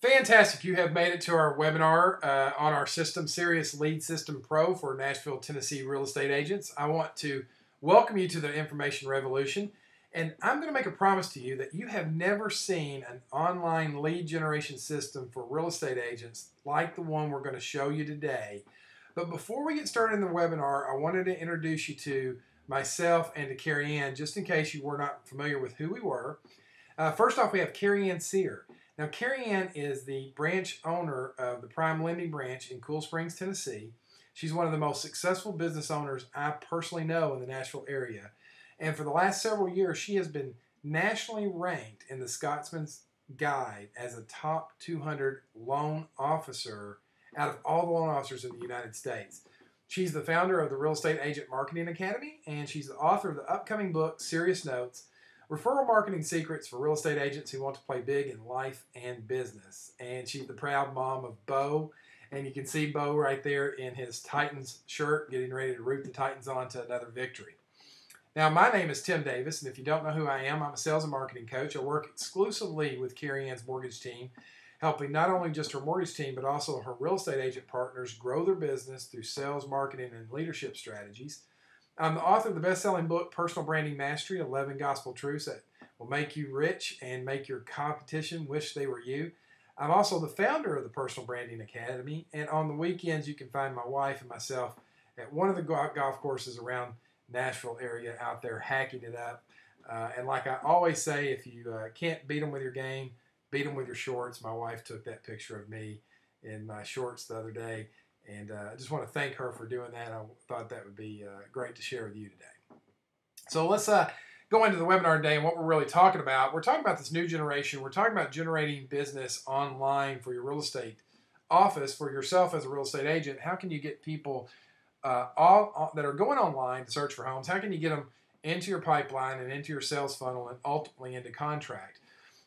Fantastic. You have made it to our webinar on our system, Sirius Lead System Pro for Nashville, Tennessee real estate agents. I want to welcome you to the information revolution. And I'm going to make a promise to you that you have never seen an online lead generation system for real estate agents like the one we're going to show you today. But before we get started in the webinar, I wanted to introduce you to myself and to Carrie Ann, just in case you were not familiar with who we were. First off, we have Carrie Ann Sear. Now, Carrie Ann is the branch owner of the Prime Lending Branch in Cool Springs, Tennessee. She's one of the most successful business owners I personally know in the Nashville area. And for the last several years, she has been nationally ranked in the Scotsman's Guide as a top 200 loan officer out of all the loan officers in the United States. She's the founder of the Real Estate Agent Marketing Academy, and she's the author of the upcoming book, Serious Notes, Referral Marketing Secrets for Real Estate Agents Who Want to Play Big in Life and Business. And she's the proud mom of Bo. And you can see Bo right there in his Titans shirt, getting ready to root the Titans on to another victory. Now, my name is Tim Davis, and if you don't know who I am, I'm a sales and marketing coach. I work exclusively with Carrie Ann's mortgage team, helping not only just her mortgage team, but also her real estate agent partners grow their business through sales, marketing, and leadership strategies. I'm the author of the best-selling book, Personal Branding Mastery, 11 Gospel Truths that will make you rich and make your competition wish they were you. I'm also the founder of the Personal Branding Academy, and on the weekends you can find my wife and myself at one of the golf courses around Nashville area out there hacking it up. And like I always say, if you can't beat them with your game, beat them with your shorts. My wife took that picture of me in my shorts the other day. And I just want to thank her for doing that. I thought that would be great to share with you today. So let's go into the webinar today and what we're really talking about. We're talking about this new generation. We're talking about generating business online for your real estate office, for yourself as a real estate agent. How can you get people all that are going online to search for homes? How can you get them into your pipeline and into your sales funnel and ultimately into contract?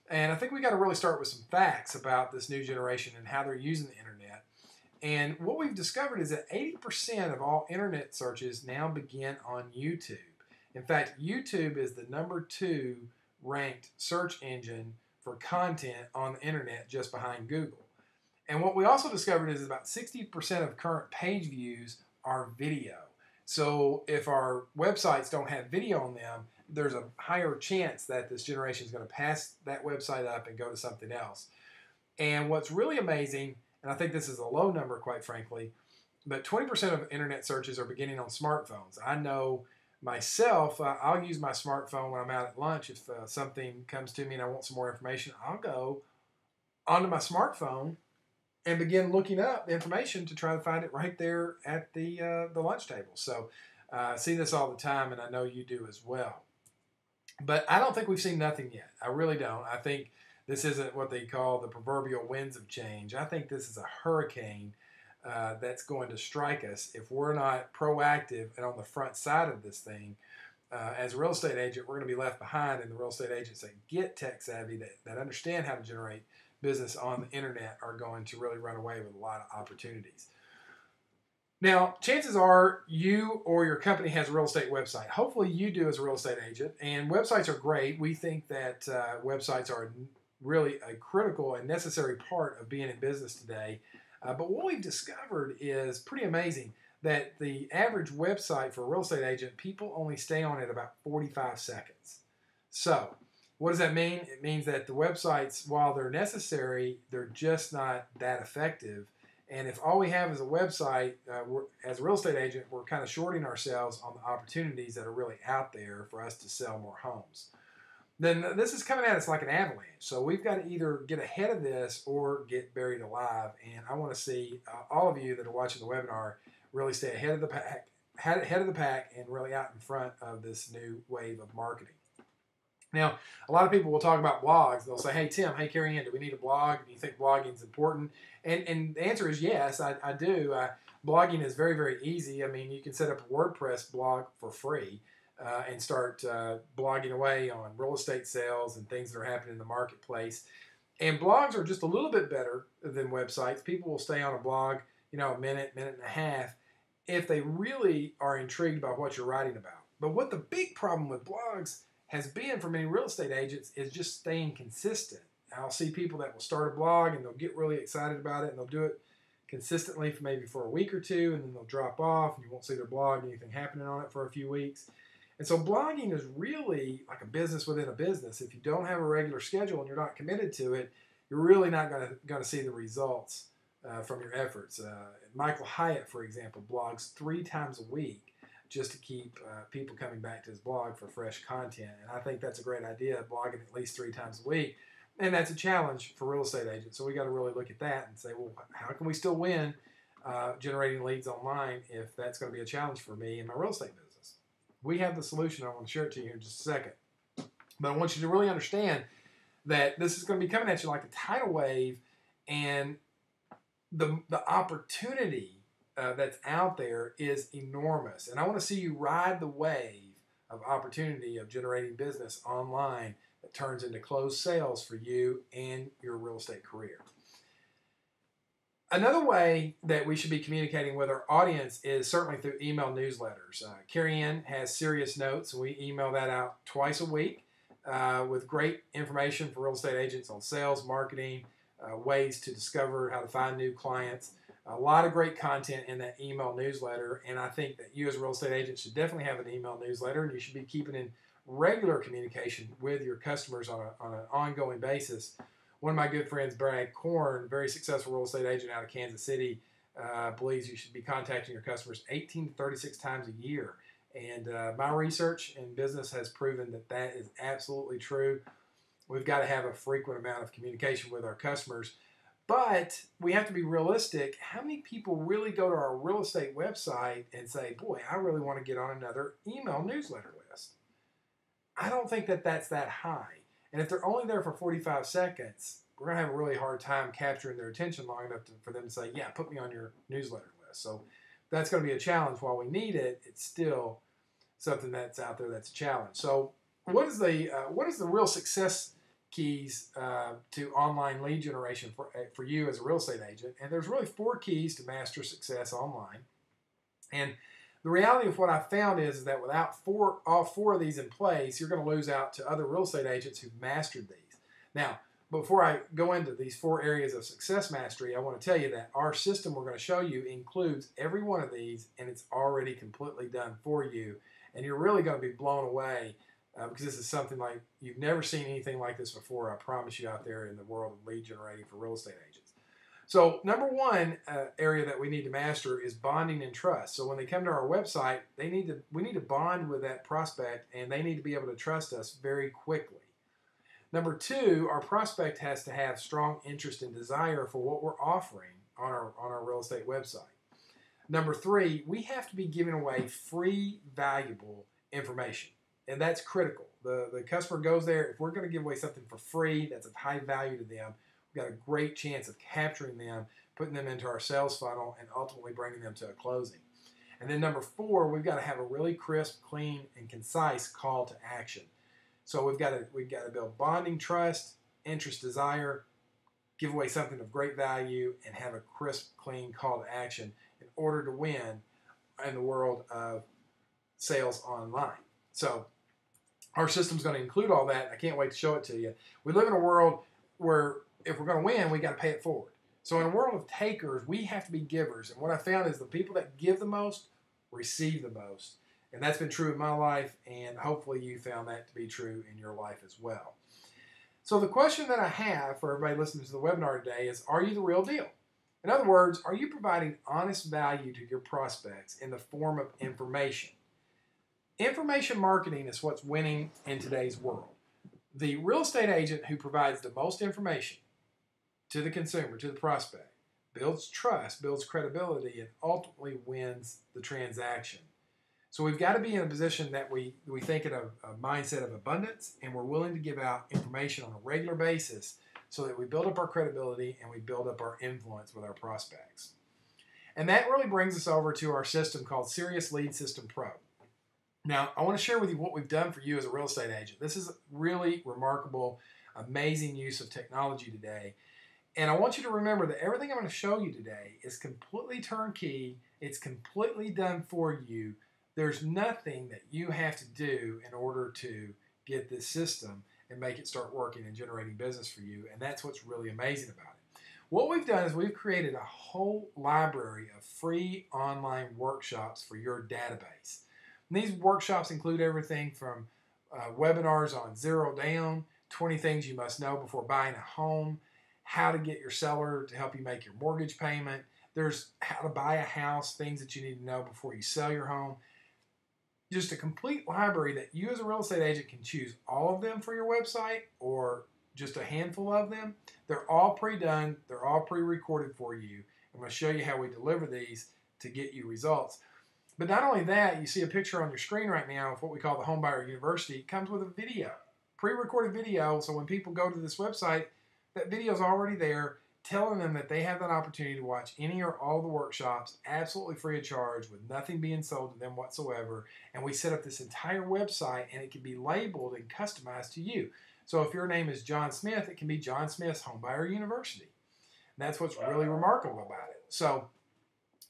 And I think we got to really start with some facts about this new generation and how they're using the internet. And what we've discovered is that 80% of all internet searches now begin on YouTube. In fact, YouTube is the #2 ranked search engine for content on the internet, just behind Google. And what we also discovered is about 60% of current page views are video. So if our websites don't have video on them, there's a higher chance that this generation is going to pass that website up and go to something else. And what's really amazing, and I think this is a low number, quite frankly, but 20% of internet searches are beginning on smartphones. I know myself, I'll use my smartphone when I'm out at lunch. If something comes to me and I want some more information, I'll go onto my smartphone and begin looking up information to try to find it right there at the lunch table. So I see this all the time, and I know you do as well. But I don't think we've seen nothing yet. I really don't. I think this isn't what they call the proverbial winds of change. I think this is a hurricane that's going to strike us if we're not proactive and on the front side of this thing. As a real estate agent, we're going to be left behind, and the real estate agents that get tech savvy, that understand how to generate business on the internet, are going to really run away with a lot of opportunities. Now, chances are you or your company has a real estate website. Hopefully you do as a real estate agent, and websites are great. We think that websites are really a critical and necessary part of being in business today. But what we've discovered is pretty amazing, that the average website for a real estate agent, people only stay on it about 45 seconds. So what does that mean? It means that the websites, while they're necessary, they're just not that effective. And if all we have is a website, as a real estate agent, we're kind of shorting ourselves on the opportunities that are really out there for us to sell more homes. Then this is coming at us like an avalanche. So we've got to either get ahead of this or get buried alive. And I want to see all of you that are watching the webinar really stay ahead of the pack, and really out in front of this new wave of marketing. Now, a lot of people will talk about blogs. They'll say, hey, Tim, hey, Carrie Ann, do we need a blog? Do you think blogging is important? And the answer is yes, I do. Blogging is very, very easy. I mean, you can set up a WordPress blog for free and start blogging away on real estate sales and things that are happening in the marketplace. And blogs are just a little bit better than websites. People will stay on a blog, a minute, minute and a half, if they really are intrigued by what you're writing about. But what the big problem with blogs has been for many real estate agents is just staying consistent. I'll see people that will start a blog and they'll get really excited about it and they'll do it consistently for maybe for a week or two, and then they'll drop off and you won't see their blog, anything happening on it for a few weeks. And so blogging is really like a business within a business. If you don't have a regular schedule and you're not committed to it, you're really not going to see the results from your efforts. Michael Hyatt, for example, blogs 3 times a week just to keep people coming back to his blog for fresh content. And I think that's a great idea, blogging at least 3 times a week. And that's a challenge for real estate agents. So we got to really look at that and say, well, how can we still win generating leads online if that's going to be a challenge for me in my real estate business? We have the solution. I want to share it to you in just a second. But I want you to really understand that this is going to be coming at you like a tidal wave, and the opportunity that's out there is enormous. And I want to see you ride the wave of opportunity of generating business online that turns into closed sales for you and your real estate career. Another way that we should be communicating with our audience is certainly through email newsletters. Carrie Ann has Serious Notes, and we email that out twice a week with great information for real estate agents on sales, marketing, ways to discover how to find new clients. A lot of great content in that email newsletter, and I think that you as a real estate agent should definitely have an email newsletter, and you should be keeping in regular communication with your customers on an ongoing basis. One of my good friends, Brad Korn, very successful real estate agent out of Kansas City, believes you should be contacting your customers 18 to 36 times a year. And my research in business has proven that that is absolutely true. We've got to have a frequent amount of communication with our customers. But we have to be realistic. How many people really go to our real estate website and say, boy, I really want to get on another email newsletter list? I don't think that that's that high. And if they're only there for 45 seconds, we're going to have a really hard time capturing their attention long enough for them to say, yeah, put me on your newsletter list. So that's going to be a challenge. While we need it, it's still something that's out there that's a challenge. So what is the real success keys to online lead generation for you as a real estate agent? And there's really 4 keys to master success online. And the reality of what I found is that without all 4 of these in place, you're going to lose out to other real estate agents who've mastered these. Now, before I go into these 4 areas of success mastery, I want to tell you that our system we're going to show you includes every one of these, and it's already completely done for you. And you're really going to be blown away because this is something like you've never seen anything like this before, I promise you, out there in the world of lead generating for real estate agents. So number 1 area that we need to master is bonding and trust. So when they come to our website, we need to bond with that prospect, and they need to be able to trust us very quickly. Number 2, our prospect has to have strong interest and desire for what we're offering on our real estate website. Number 3, we have to be giving away free, valuable information, and that's critical. The customer goes there. If we're going to give away something for free that's of high value to them, we've got a great chance of capturing them, putting them into our sales funnel, and ultimately bringing them to a closing. And then number 4, we've got to have a really crisp, clean, and concise call to action. So we've got to build bonding, trust, interest, desire, give away something of great value, and have a crisp, clean call to action in order to win in the world of sales online. So our system's going to include all that. I can't wait to show it to you. We live in a world where if we're going to win, we got to pay it forward. So in a world of takers, we have to be givers. And what I found is the people that give the most receive the most. And that's been true in my life, and hopefully you found that to be true in your life as well. So the question that I have for everybody listening to the webinar today is, are you the real deal? In other words, are you providing honest value to your prospects in the form of information? Information marketing is what's winning in today's world. The real estate agent who provides the most information to the consumer, to the prospect, builds trust, builds credibility, and ultimately wins the transaction. So we've got to be in a position that we think in a mindset of abundance, and we're willing to give out information on a regular basis so that we build up our credibility and we build up our influence with our prospects. And that really brings us over to our system called Serious Lead System Pro. Now, I want to share with you what we've done for you as a real estate agent. This is really remarkable, amazing use of technology today. And I want you to remember that everything I'm going to show you today is completely turnkey. It's completely done for you. There's nothing that you have to do in order to get this system. and make it start working and generating business for you. And that's what's really amazing about it. What we've done is we've created a whole library of free online workshops for your database. And these workshops include everything from webinars on Zero Down, 20 things you must know before buying a home, how to get your seller to help you make your mortgage payment. There's how to buy a house, things that you need to know before you sell your home. Just a complete library that you as a real estate agent can choose all of them for your website or just a handful of them. They're all pre-done. They're all pre-recorded for you. I'm going to show you how we deliver these to get you results. But not only that, you see a picture on your screen right now of what we call the Homebuyer University. It comes with a video, pre-recorded video. So when people go to this website, that video is already there, telling them that they have that opportunity to watch any or all of the workshops absolutely free of charge with nothing being sold to them whatsoever. And we set up this entire website and it can be labeled and customized to you. So if your name is John Smith, it can be John Smith's Homebuyer University. And that's what's really remarkable about it. So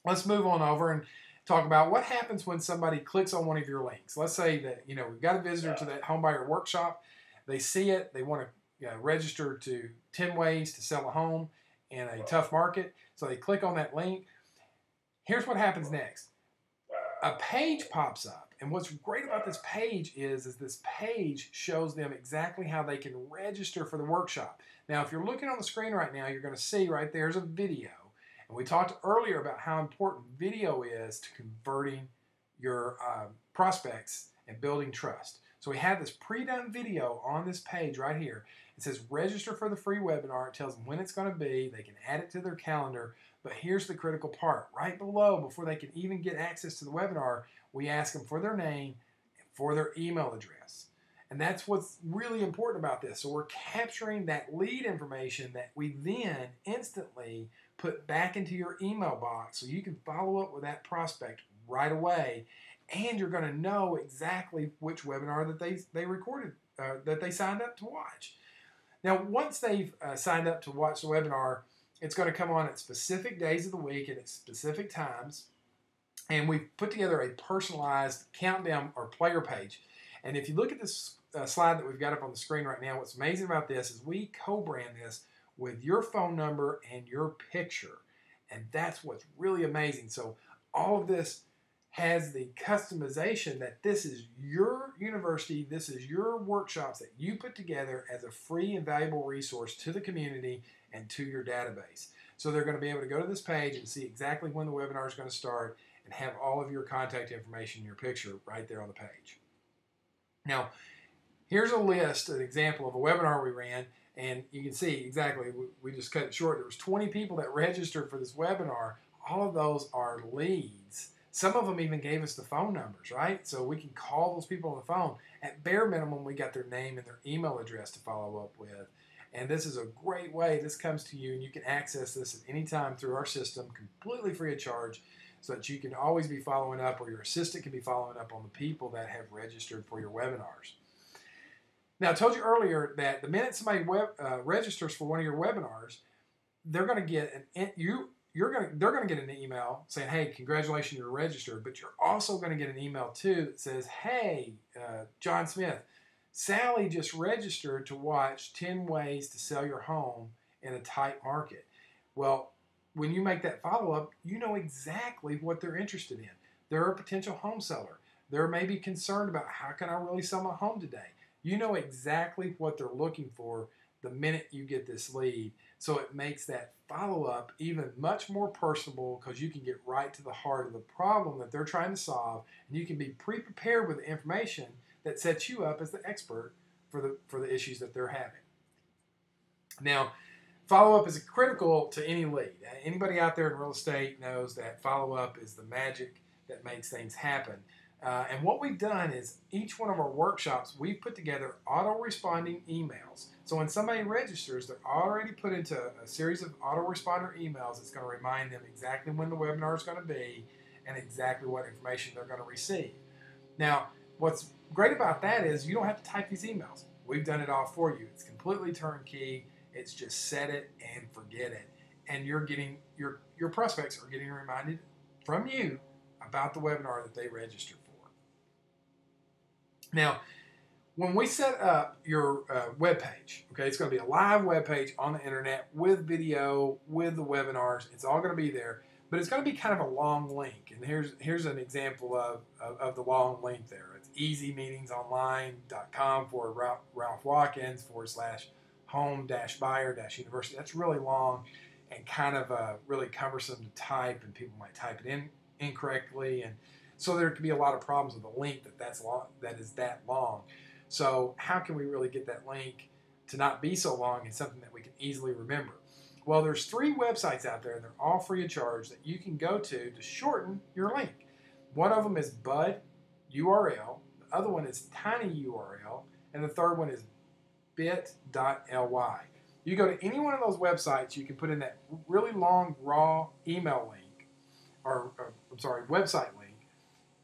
let's move on over and talk about what happens when somebody clicks on one of your links. Let's say that, we've got a visitor to that Homebuyer workshop. They see it. They want to register to 10 ways to sell a home in a tough market. So they click on that link. Here's what happens next. A page pops up. And what's great about this page is this page shows them exactly how they can register for the workshop. Now, if you're looking on the screen right now, you're going to see right there's a video. And we talked earlier about how important video is to converting your prospects and building trust. So we have this pre-done video on this page right here. It says register for the free webinar. It tells them when it's going to be. They can add it to their calendar. But here's the critical part. Right below, before they can even get access to the webinar, we ask them for their name and for their email address. And that's what's really important about this. So we're capturing that lead information that we then instantly put back into your email box so you can follow up with that prospect right away. And you're going to know exactly which webinar that they recorded, that they signed up to watch. Now, once they've signed up to watch the webinar, it's going to come on at specific days of the week and at specific times. And we've put together a personalized countdown or player page. And if you look at this slide that we've got up on the screen right now, what's amazing about this is we co-brand this with your phone number and your picture. And that's what's really amazing. So all of this has the customization that this is your university, this is your workshops that you put together as a free and valuable resource to the community and to your database. So they're going to be able to go to this page and see exactly when the webinar is going to start and have all of your contact information in your picture right there on the page. Now, here's a list, an example of a webinar we ran, and you can see exactly, we just cut it short. There was 20 people that registered for this webinar. All of those are leads. Some of them even gave us the phone numbers, right? So we can call those people on the phone. At bare minimum, we got their name and their email address to follow up with. And this is a great way. This comes to you, and you can access this at any time through our system, completely free of charge, so that you can always be following up, or your assistant can be following up on the people that have registered for your webinars. Now, I told you earlier that the minute somebody registers for one of your webinars, they're going to get they're going to get an email saying, "Hey, congratulations, you're registered." But you're also going to get an email too that says, "Hey, John Smith, Sally just registered to watch 10 ways to sell your home in a tight market." Well, when you make that follow-up, you know exactly what they're interested in. They're a potential home seller. They're maybe concerned about, how can I really sell my home today? You know exactly what they're looking for the minute you get this lead. So it makes that follow-up even much more personable, because you can get right to the heart of the problem that they're trying to solve, and you can be pre-prepared with the information that sets you up as the expert for the issues that they're having. Now, follow-up is critical to any lead. Anybody out there in real estate knows that follow-up is the magic that makes things happen. And what we've done is, each one of our workshops, we've put together auto-responding emails. So when somebody registers, they're already put into a series of autoresponder emails that's going to remind them exactly when the webinar is going to be and exactly what information they're going to receive. Now, what's great about that is you don't have to type these emails. We've done it all for you. It's completely turnkey. It's just set it and forget it. And you're getting your prospects are getting reminded from you about the webinar that they registered for. Now, When we set up your web page, okay, it's going to be a live web page on the internet with video, with the webinars. It's all going to be there, but it's going to be kind of a long link. And here's an example of the long link there. It's easymeetingsonline.com for Ralph Watkins / home buyer university. That's really long and kind of really cumbersome to type, and people might type it in incorrectly, and so there could be a lot of problems with a link that is that long. So how can we really get that link to not be so long and something that we can easily remember? Well, there's 3 websites out there, and they're all free of charge that you can go to shorten your link. One of them is Bud URL, the other one is Tiny URL, and the third one is bit.ly. You go to any one of those websites, you can put in that really long raw email link, website link,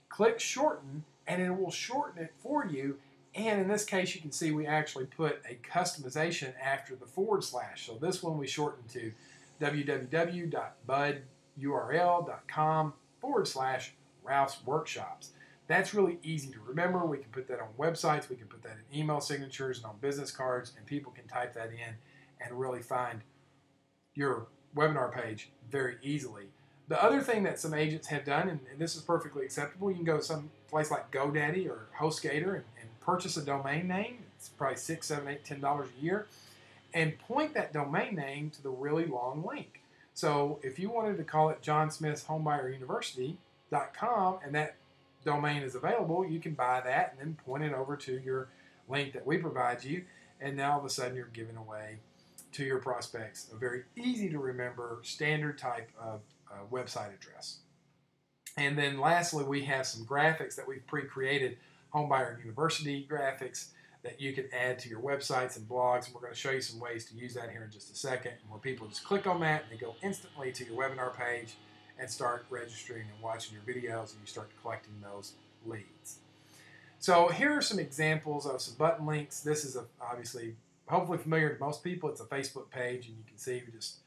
click shorten, and it will shorten it for you. And in this case, you can see we actually put a customization after the /. So this one we shortened to www.budurl.com / Ralph's Workshops. That's really easy to remember. We can put that on websites, we can put that in email signatures and on business cards, and people can type that in and really find your webinar page very easily. The other thing that some agents have done, and this is perfectly acceptable, you can go to some place like GoDaddy or HostGator and purchase a domain name. It's probably $6, $7, $8, $10 a year, and point that domain name to the really long link. So if you wanted to call it johnsmithhomebuyeruniversity.com and that domain is available, you can buy that and then point it over to your link that we provide you, and now all of a sudden you're giving away to your prospects a very easy to remember standard type of website address. And then lastly, we have some graphics that we've pre-created, Homebuyer University graphics that you can add to your websites and blogs. And we're going to show you some ways to use that here in just a second, where people just click on that and they go instantly to your webinar page and start registering and watching your videos, and you start collecting those leads. So here are some examples of some button links. This is obviously hopefully familiar to most people. It's a Facebook page, and you can see we just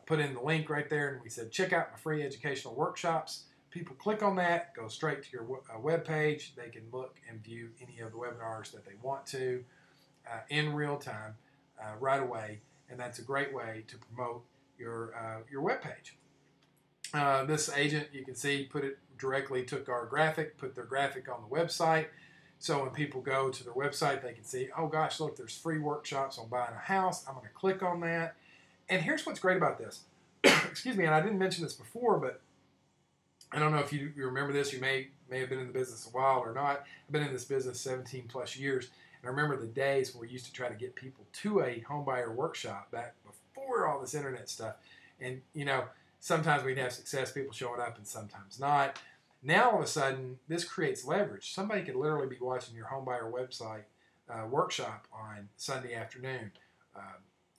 put in the link right there, and we said check out my free educational workshops. People click on that, go straight to your web page. They can look and view any of the webinars that they want to in real time right away, and that's a great way to promote your web page. This agent, you can see, took our graphic, put their graphic on the website. So when people go to their website, they can see, oh gosh, look, there's free workshops on buying a house. I'm going to click on that. And here's what's great about this. Excuse me, and I didn't mention this before, but I don't know if you remember this. You may have been in the business a while or not. I've been in this business 17 plus years. And I remember the days when we used to try to get people to a homebuyer workshop back before all this internet stuff. And, sometimes we'd have success, people showing up, and sometimes not. Now, all of a sudden, this creates leverage. Somebody could literally be watching your homebuyer website workshop on Sunday afternoon,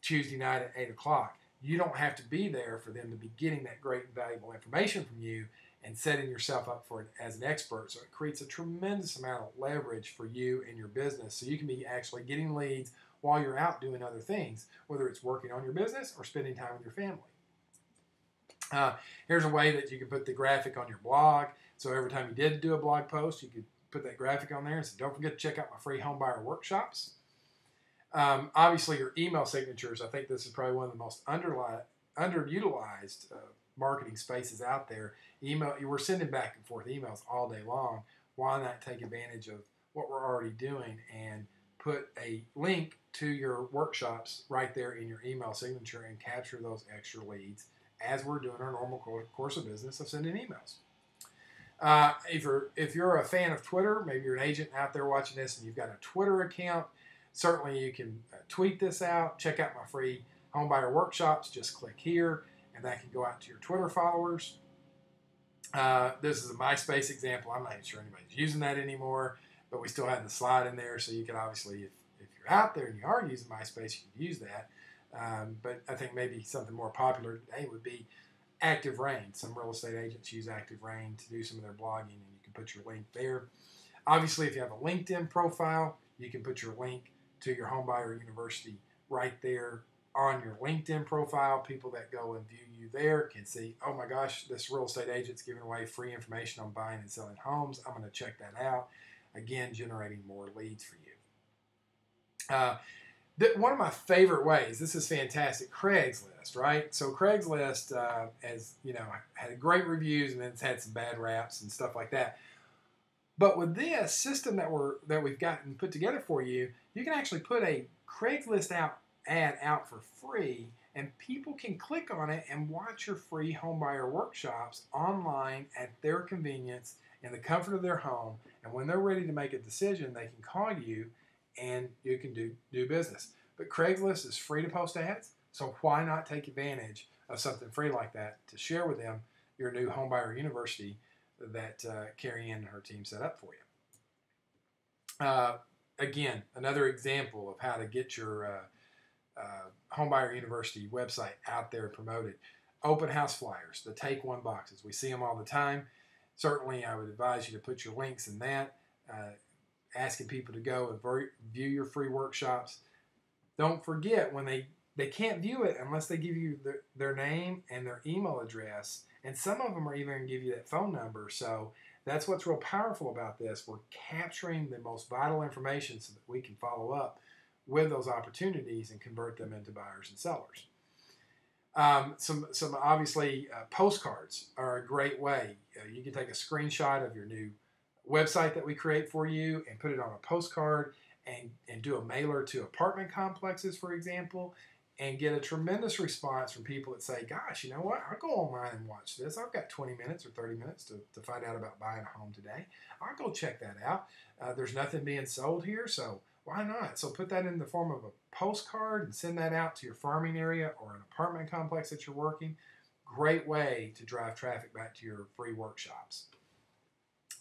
Tuesday night at 8 o'clock. You don't have to be there for them to be getting that great and valuable information from you and setting yourself up for it as an expert. So it creates a tremendous amount of leverage for you and your business. So you can be actually getting leads while you're out doing other things, whether it's working on your business or spending time with your family. Here's a way that you can put the graphic on your blog. So every time you did do a blog post, you could put that graphic on there and say, don't forget to check out my free homebuyer workshops. Obviously, your email signatures, I think this is probably one of the most underutilized marketing spaces out there. We're sending back and forth emails all day long. Why not take advantage of what we're already doing and put a link to your workshops right there in your email signature and capture those extra leads as we're doing our normal course of business of sending emails. If you're a fan of Twitter, maybe you're an agent out there watching this and you've got a Twitter account, certainly you can tweet this out. Check out my free homebuyer workshops. Just click here, and that can go out to your Twitter followers. This is a MySpace example. I'm not even sure anybody's using that anymore, but we still have the slide in there, so you can obviously, if you're out there and you are using MySpace, you can use that. But I think maybe something more popular today would be Active Rain. Some real estate agents use Active Rain to do some of their blogging, and you can put your link there. Obviously, if you have a LinkedIn profile, you can put your link to your Homebuyer University right there on your LinkedIn profile. People that go and view you there can see, oh my gosh, this real estate agent's giving away free information on buying and selling homes. I'm going to check that out. Again, generating more leads for you. Uh, One of my favorite ways, this is fantastic, Craigslist, right? So Craigslist, has, had great reviews, and then it's had some bad raps and stuff like that. But with this system that we've gotten put together for you, you can actually put a Craigslist ad out for free, and people can click on it and watch your free homebuyer workshops online at their convenience in the comfort of their home. And when they're ready to make a decision, they can call you and you can do business. But Craigslist is free to post ads, so why not take advantage of something free like that to share with them your new Homebuyer University that Carrie Ann and her team set up for you. Again, another example of how to get your Homebuyer University website out there and promoted. Open house flyers, the Take One boxes. We see them all the time. Certainly, I would advise you to put your links in that, asking people to go and view your free workshops. Don't forget, when they can't view it unless they give you their name and their email address, and some of them are even going to give you that phone number. So that's what's real powerful about this. We're capturing the most vital information so that we can follow up with those opportunities and convert them into buyers and sellers. Some obviously postcards are a great way. You can take a screenshot of your new website that we create for you and put it on a postcard and do a mailer to apartment complexes, for example, and get a tremendous response from people that say, gosh, you know what, I'll go online and watch this. I've got 20 minutes or 30 minutes to find out about buying a home today. I'll go check that out. There's nothing being sold here, so why not? So put that in the form of a postcard and send that out to your farming area or an apartment complex that you're working. Great way to drive traffic back to your free workshops.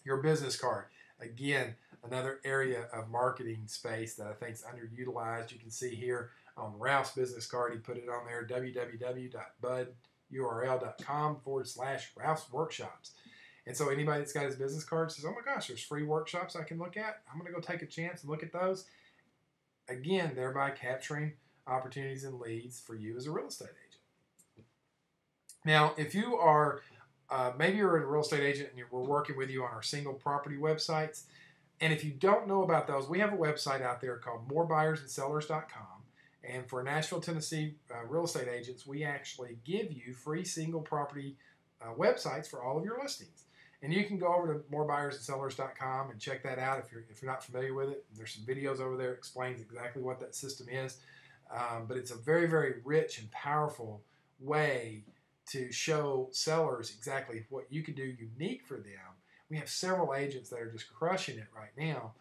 Your business card. Again, another area of marketing space that I think is underutilized. You can see here on Ralph's business card, he put it on there, www.budurl.com/Ralph's Workshops. And so anybody that's got his business card says, oh my gosh, there's free workshops I can look at. I'm going to go take a chance and look at those. Again, thereby capturing opportunities and leads for you as a real estate agent. Now, if you are, maybe you're a real estate agent and we're working with you on our single property websites. And if you don't know about those, we have a website out there called morebuyersandsellers.com. And for Nashville, Tennessee real estate agents, we actually give you free single property websites for all of your listings. And you can go over to morebuyersandsellers.com and check that out if you're not familiar with it. There's some videos over there that explains exactly what that system is. But it's a very, very rich and powerful way to show sellers exactly what you can do unique for them. We have several agents that are just crushing it right now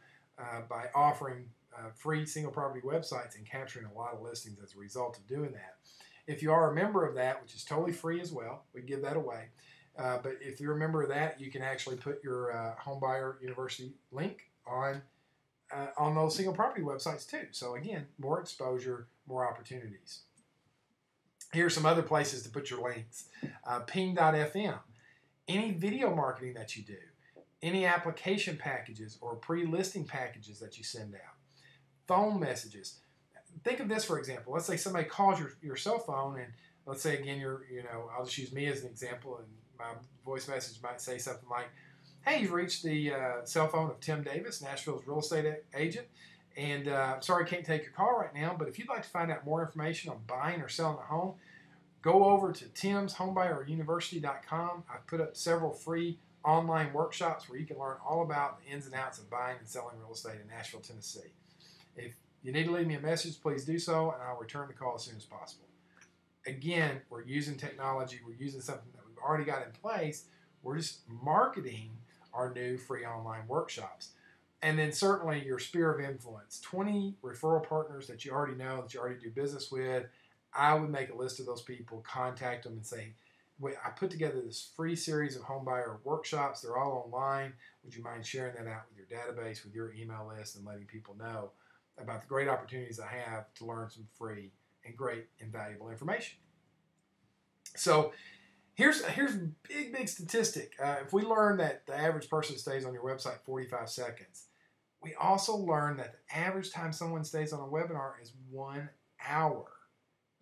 by offering free single property websites and capturing a lot of listings as a result of doing that. If you are a member of that, which is totally free as well, we give that away. But if you're a member of that, you can actually put your Homebuyer University link on those single property websites too. So again, more exposure, more opportunities. Here's some other places to put your links. Ping.fm. Any video marketing that you do, any application packages or pre-listing packages that you send out, phone messages. Think of this, for example. Let's say somebody calls your cell phone, and let's say again, I'll just use me as an example, and my voice message might say something like, hey, you've reached the cell phone of Tim Davis, Nashville's real estate agent, and sorry I can't take your call right now, but if you'd like to find out more information on buying or selling a home, go over to timshomebuyeruniversity.com. I've put up several free online workshops where you can learn all about the ins and outs of buying and selling real estate in Nashville, Tennessee. If you need to leave me a message, please do so, and I'll return the call as soon as possible. Again, we're using technology. We're using something that we've already got in place. We're just marketing our new free online workshops. And then certainly your sphere of influence, 20 referral partners that you already know, that you already do business with. I would make a list of those people, contact them and say, wait, I put together this free series of homebuyer workshops. They're all online. Would you mind sharing that out with your database, with your email list, and letting people know about the great opportunities I have to learn some free and great and valuable information? So here's a big statistic. If we learn that the average person stays on your website 45 seconds, we also learn that the average time someone stays on a webinar is 1 hour.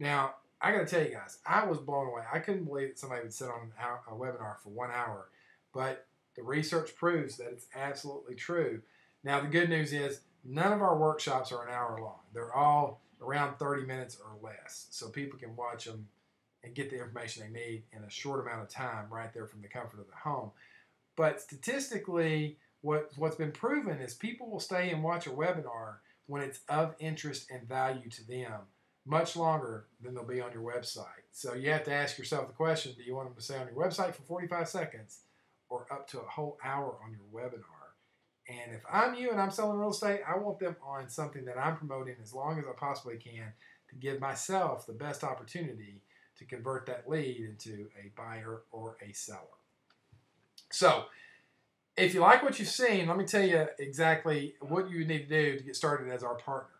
Now, I got to tell you guys, I was blown away. I couldn't believe that somebody would sit on a webinar for 1 hour, but the research proves that it's absolutely true. Now, the good news is None of our workshops are an hour long. They're all around 30 minutes or less, so people can watch them and get the information they need in a short amount of time right there from the comfort of the home. But statistically, what's been proven is people will stay and watch a webinar when it's of interest and value to them much longer than they'll be on your website. So you have to ask yourself the question, do you want them to stay on your website for 45 seconds or up to a whole hour on your webinar? And if I'm you and I'm selling real estate, I want them on something that I'm promoting as long as I possibly can to give myself the best opportunity to convert that lead into a buyer or a seller. So if you like what you've seen, let me tell you exactly what you need to do to get started as our partner,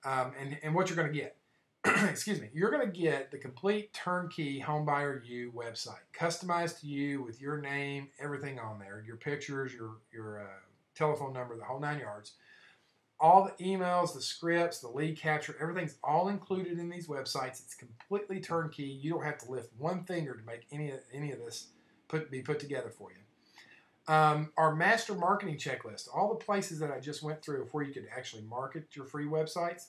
and what you're going to get. Excuse me. You're going to get the complete turnkey Homebuyer U website, customized to you with your name, everything on there, your pictures, your telephone number, the whole 9 yards. All the emails, the scripts, the lead capture, everything's all included in these websites. It's completely turnkey. You don't have to lift one finger to make any of this be put together for you. Our master marketing checklist, all the places that I just went through where you could actually market your free websites,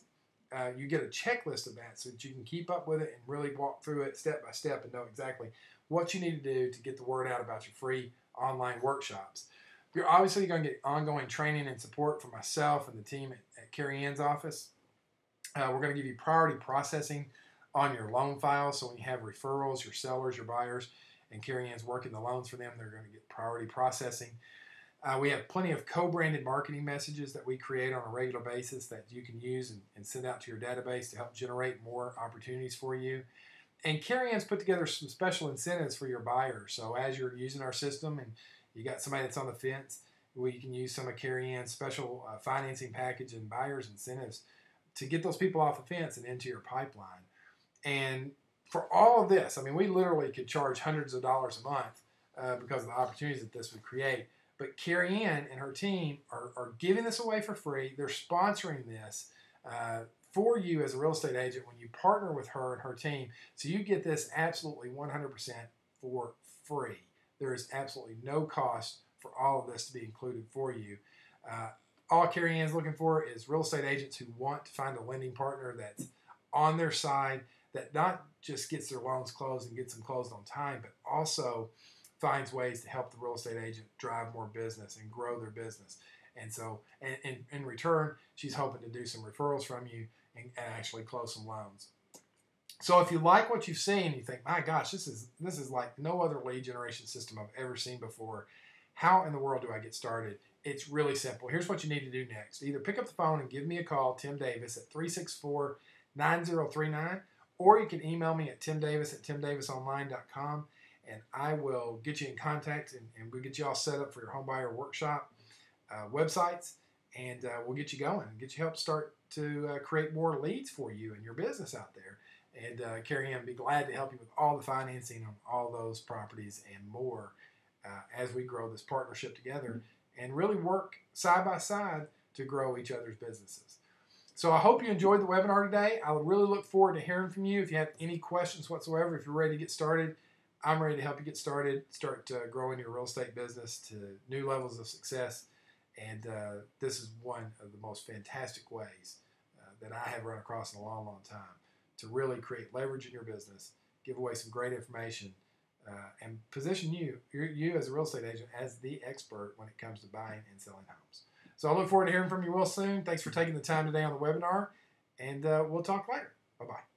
you get a checklist of that so that you can keep up with it and really walk through it step by step and know exactly what you need to do to get the word out about your free online workshops. You're obviously going to get ongoing training and support from myself and the team at Carrie Ann's office. We're going to give you priority processing on your loan files. So when you have referrals, your sellers, your buyers, and Carrie Ann's working the loans for them, they're going to get priority processing. We have plenty of co-branded marketing messages that we create on a regular basis that you can use and send out to your database to help generate more opportunities for you. And Carrie Ann's put together some special incentives for your buyers. So as you're using our system and you got somebody that's on the fence, you can use some of Carrie Ann's special financing package and buyers incentives to get those people off the fence and into your pipeline. And for all of this, I mean, we literally could charge hundreds of dollars a month because of the opportunities that this would create. But Carrie Ann and her team are giving this away for free. They're sponsoring this for you as a real estate agent when you partner with her and her team. So you get this absolutely 100% for free. There is absolutely no cost for all of this to be included for you. All Carrie Ann's looking for is real estate agents who want to find a lending partner that's on their side, that not just gets their loans closed and gets them closed on time, but also finds ways to help the real estate agent drive more business and grow their business. And so, and in return, she's hoping to do some referrals from you and actually close some loans. So if you like what you've seen, you think, my gosh, this is like no other lead generation system I've ever seen before. How in the world do I get started? It's really simple. Here's what you need to do next. Either pick up the phone and give me a call, Tim Davis, at 364-9039, or you can email me at timdavis@timdavisonline.com, and I will get you in contact and we'll get you all set up for your homebuyer workshop websites, and we'll get you going and get you help start to create more leads for you and your business out there. And Carrie Ann will be glad to help you with all the financing on all those properties and more as we grow this partnership together and really work side by side to grow each other's businesses. So I hope you enjoyed the webinar today. I would really look forward to hearing from you. If you have any questions whatsoever, if you're ready to get started, I'm ready to help you get started, start growing your real estate business to new levels of success. And this is one of the most fantastic ways that I have run across in a long, long time to really create leverage in your business, give away some great information, and position you as a real estate agent as the expert when it comes to buying and selling homes. So I look forward to hearing from you real soon. Thanks for taking the time today on the webinar, and we'll talk later. Bye-bye.